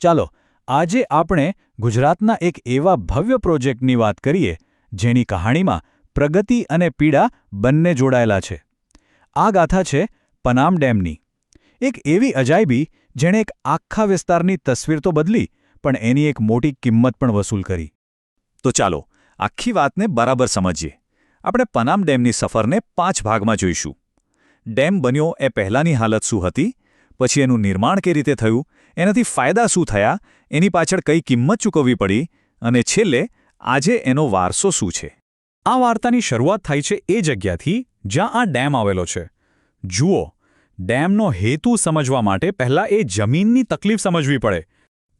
ચાલો આજે આપણે ગુજરાતના એક એવા ભવ્ય પ્રોજેક્ટની વાત કરીએ જેની કહાણીમાં પ્રગતિ અને પીડા બંને જોડાયેલા છે. આ ગાથા છે પનામ ડેમની. એક એવી અજાયબી જેણે એક આખા વિસ્તારની તસવીર તો બદલી પણ એની એક મોટી કિંમત પણ વસૂલ કરી. તો ચાલો આખી વાતને બરાબર સમજીએ. આપણે પનામ ડેમની સફરને 5 ભાગમાં જોઈશું. ડેમ બન્યો એ પહેલાંની હાલત શું હતી, પછી એનું નિર્માણ કઈ રીતે થયું, એનાથી ફાયદા શું થયા, એની પાછળ કઈ કિંમત ચૂકવવી પડી અને છેલ્લે આજે એનો વારસો શું છે. આ વાર્તાની શરૂઆત થાય છે એ જગ્યાથી જ્યાં આ ડેમ આવેલો છે. જુઓ, ડેમનો હેતુ સમજવા માટે પહેલાં એ જમીનની તકલીફ સમજવી પડે.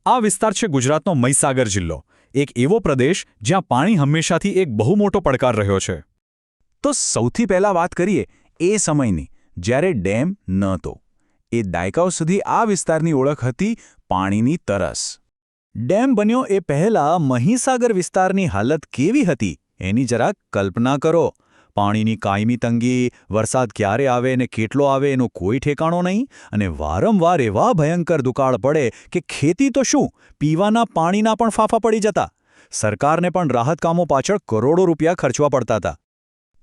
આ વિસ્તાર છે ગુજરાતનો મહીસાગર જિલ્લો, એક એવો પ્રદેશ જ્યાં પાણી હંમેશાથી એક બહુ મોટો પડકાર રહ્યો છે. તો સૌથી પહેલાં વાત કરીએ એ સમયની, જ્યારે ડેમ નહોતો. એ દાયકાઓ સુધી આ વિસ્તારની ઓળખ હતી પાણીની તરસ. ડેમ બન્યો એ પહેલાં મહીસાગર વિસ્તારની હાલત કેવી હતી એની જરાક કલ્પના કરો. પાણીની કાયમી તંગી, વરસાદ ક્યારે આવે ને કેટલો આવે એનો કોઈ ઠેકાણો નહીં, અને વારંવાર એવા ભયંકર દુકાળ પડે કે ખેતી તો શું, પીવાના પાણીના પણ ફાફા પડી જતા. સરકારને પણ રાહત કામો પાછળ કરોડો રૂપિયા ખર્ચવા પડતા હતા.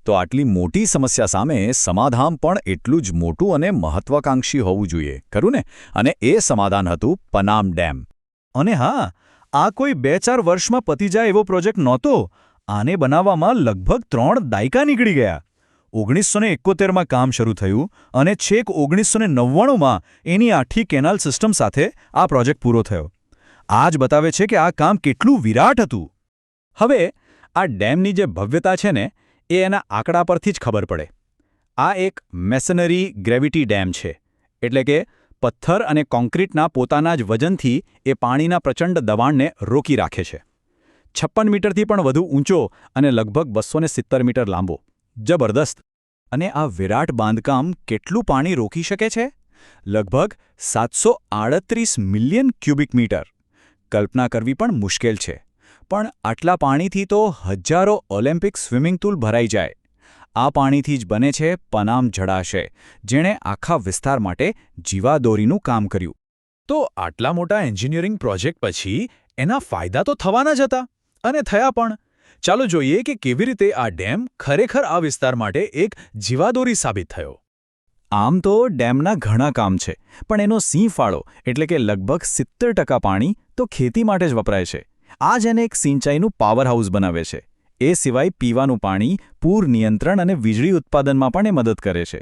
તો આટલી મોટી સમસ્યા સામે સમાધાન પણ એટલું જ મોટું અને મહત્વાકાંક્ષી હોવું જોઈએ, ખરું ને? અને એ સમાધાન હતું પનામ ડેમ. અને હા, આ કોઈ 2-4 વર્ષમાં પતી જાય એવો પ્રોજેક્ટ નહોતો. આને બનાવવામાં લગભગ 3 દાયકા નીકળી ગયા. 1971માં કામ શરૂ થયું અને છેક 1999માં એની આખી કેનાલ સિસ્ટમ સાથે આ પ્રોજેક્ટ પૂરો થયો. આ જ બતાવે છે કે આ કામ કેટલું વિરાટ હતું. હવે આ ડેમની જે ભવ્યતા છે ને, એ એના આંકડા પરથી જ ખબર પડે. આ એક મેસનરી ગ્રેવિટી ડેમ છે, એટલે કે પથ્થર અને કોન્ક્રીટના પોતાના જ વજનથી એ પાણીના પ્રચંડ દબાણને રોકી રાખે છે. 56 મીટરથી પણ વધુ ઊંચો અને લગભગ 270 મીટર લાંબો. જબરદસ્ત! અને આ વિરાટ બાંધકામ કેટલું પાણી રોકી શકે છે? લગભગ 738 મિલિયન ક્યુબિક મીટર. કલ્પના કરવી પણ મુશ્કેલ છે. પણ આટલા પાણીથી તો હજારો ઓલિમ્પિક સ્વિમિંગ પૂલ ભરાઈ જાય. આ પાણીથી જ બને છે પનામ જળાશય, જેણે આખા વિસ્તાર માટે જીવાદોરીનું કામ કર્યું. તો આટલા મોટા એન્જિનિયરિંગ પ્રોજેક્ટ પછી એના ફાયદા તો થવાના જ હતા, અને થયા પણ. ચાલો જોઈએ કે કેવી રીતે આ ડેમ ખરેખર આ વિસ્તાર માટે એક જીવાદોરી સાબિત થયો. આમ તો ડેમના ઘણા કામ છે, પણ એનો સિંહ ફાળો એટલે કે લગભગ 70% પાણી તો ખેતી માટે જ વપરાય છે. આ જ એને એક સિંચાઈનું પાવર હાઉસ બનાવે છે. એ સિવાય પીવાનું પાણી, પૂર નિયંત્રણ અને વીજળી ઉત્પાદનમાં પણ એ મદદ કરે છે.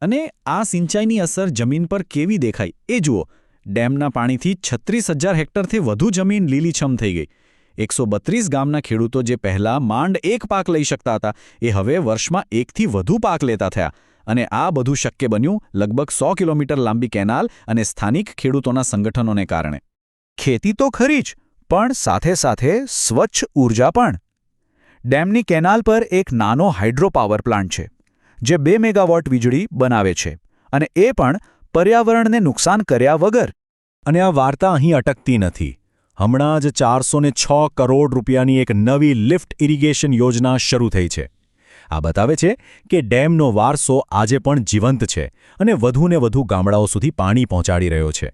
અને આ સિંચાઈની અસર જમીન પર કેવી દેખાય એ જુઓ. ડેમના પાણીથી 36,000 હેક્ટરથી વધુ જમીન લીલીછમ થઈ ગઈ. 132 ગામના ખેડૂતો જે પહેલાં માંડ એક પાક લઈ શકતા હતા, એ હવે વર્ષમાં 1થી વધુ પાક લેતા થયા. અને આ બધું શક્ય બન્યું લગભગ 100 કિલોમીટર લાંબી કેનાલ અને સ્થાનિક ખેડૂતોના સંગઠનોને કારણે. ખેતી તો ખરી જ, પણ સાથે સાથે સ્વચ્છ ઊર્જા પણ. ડેમની કેનાલ પર એક નાનો હાઇડ્રો પાવર પ્લાન્ટ છે, જે 2 મેગાવોટ વીજળી બનાવે છે, અને એ પણ પર્યાવરણને નુકસાન કર્યા વગર. અને આ વાર્તા અહીં અટકતી નથી. હમણાં જ 406 કરોડ રૂપિયાની એક નવી લિફ્ટ ઇરિગેશન યોજના શરૂ થઈ છે. આ બતાવે છે કે ડેમનો વારસો આજે પણ જીવંત છે અને વધુને વધુ ગામડાઓ સુધી પાણી પહોંચાડી રહ્યો છે.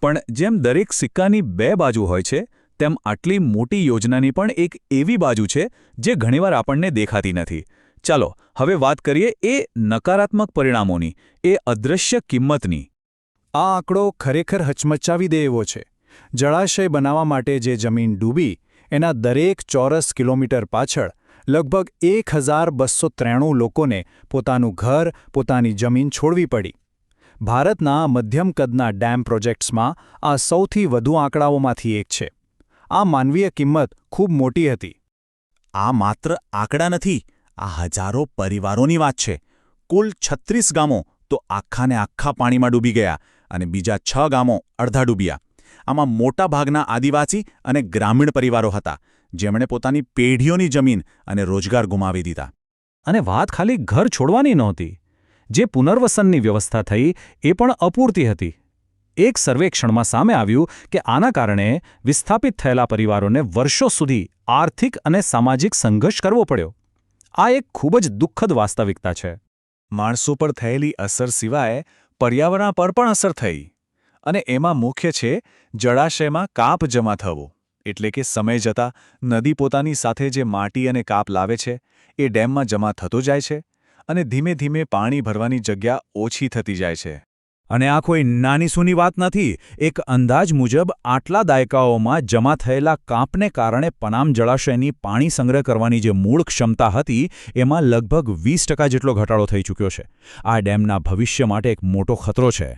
પણ જેમ દરેક સિક્કાની 2 બાજુ હોય છે, તેમ આટલી મોટી યોજનાની પણ એક એવી બાજુ છે જે ઘણીવાર આપણને દેખાતી નથી. ચાલો હવે વાત કરીએ એ નકારાત્મક પરિણામોની, એ અદૃશ્ય કિંમતની. આ આંકડો ખરેખર હચમચાવી દે એવો છે. જળાશય બનાવવા માટે જે જમીન ડૂબી, એના દરેક ચોરસ કિલોમીટર પાછળ લગભગ 1,293 લોકોને પોતાનું ઘર, પોતાની જમીન છોડવી પડી. ભારતના મધ્યમ કદના ડેમ પ્રોજેક્ટ્સમાં આ સૌથી વધુ આંકડાઓમાંથી એક છે. આ માનવીય કિંમત ખૂબ મોટી હતી. આ માત્ર આંકડા નથી, આ હજારો પરિવારોની વાત છે. કુલ 36 ગામો તો આખાને આખા પાણીમાં ડૂબી ગયા અને બીજા 6 ગામો અડધા ડૂબ્યા. આમાં મોટાભાગના આદિવાસી અને ગ્રામીણ પરિવારો હતા, જેમણે પોતાની પેઢીઓની જમીન અને રોજગાર ગુમાવી દીધા. અને વાત ખાલી ઘર છોડવાની નહોતી. જે પુનર્વસનની વ્યવસ્થા થઈ એ પણ અપૂરતી હતી. એક સર્વેક્ષણમાં સામે આવ્યું કે આના કારણે વિસ્થાપિત થયેલા પરિવારોને વર્ષો સુધી આર્થિક અને સામાજિક સંઘર્ષ કરવો પડ્યો. આ એક ખૂબ જ દુઃખદ વાસ્તવિકતા છે. માણસો પર થયેલી અસર સિવાય પર્યાવરણ પર પણ અસર થઈ. અને એમાં મુખ્ય છે જળાશયમાં કાપ જમા થવો, એટલે કે સમય જતાં નદી પોતાની સાથે જે માટી અને કાપ લાવે છે એ ડેમમાં જમા થતો જાય છે અને ધીમે ધીમે પાણી ભરવાની જગ્યા ઓછી થતી જાય છે. અને આ કોઈ નાની સૂની વાત નથી. એક અંદાજ મુજબ આટલા દાયકાઓમાં જમા થયેલા કાંપને કારણે પનામ જળાશયની પાણી સંગ્રહ કરવાની જે મૂળ ક્ષમતા હતી એમાં લગભગ 20% જેટલો ઘટાડો થઈ ચૂક્યો છે. આ ડેમના ભવિષ્ય માટે એક મોટો ખતરો છે.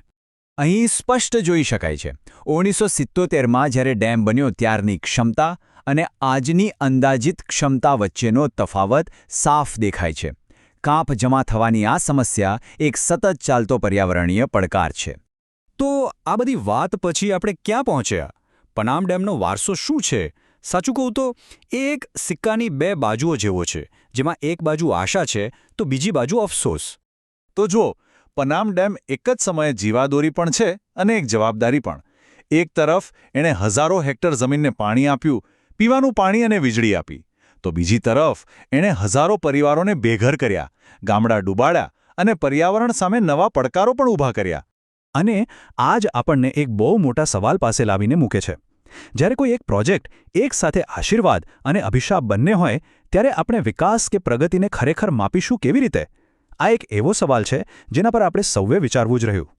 અહીં સ્પષ્ટ જોઈ શકાય છે 1977માં જ્યારે ડેમ બન્યો ત્યારની ક્ષમતા અને આજની અંદાજિત ક્ષમતા વચ્ચેનો તફાવત સાફ દેખાય છે. કાંપ જમા થવાની આ સમસ્યા એક સતત ચાલતો પર્યાવરણીય પડકાર છે. તો આ બધી વાત પછી આપણે ક્યાં પહોંચ્યા? પનામ ડેમનો વારસો શું છે? સાચું કહું તો એ એક સિક્કાની બે બાજુઓ જેવો છે, જેમાં એક બાજુ આશા છે તો બીજી બાજુ અફસોસ. તો જો પનામ ડેમ એક જ સમયે જીવાદોરી પણ છે અને એક જવાબદારી પણ. એક તરફ એણે હજારો હેક્ટર જમીનને પાણી આપ્યું, પીવાનું પાણી અને વીજળી આપી, તો બીજી તરફ એણે હજારો પરિવારોને બેઘર કર્યા, ગામડા ડૂબાડ્યા અને પર્યાવરણ સામે નવા પડકારો પણ ઊભા કર્યા. અને આ જ આપણને એક બહુ મોટા સવાલ પાસે લાવીને મૂકે છે. જ્યારે કોઈ એક પ્રોજેક્ટ એક સાથે આશીર્વાદ અને અભિશાપ બંને હોય, ત્યારે આપણે વિકાસ કે પ્રગતિને ખરેખર માપીશું કેવી રીતે? આ એક એવો સવાલ છે જેના પર આપણે સૌએ વિચારવું જ રહ્યું.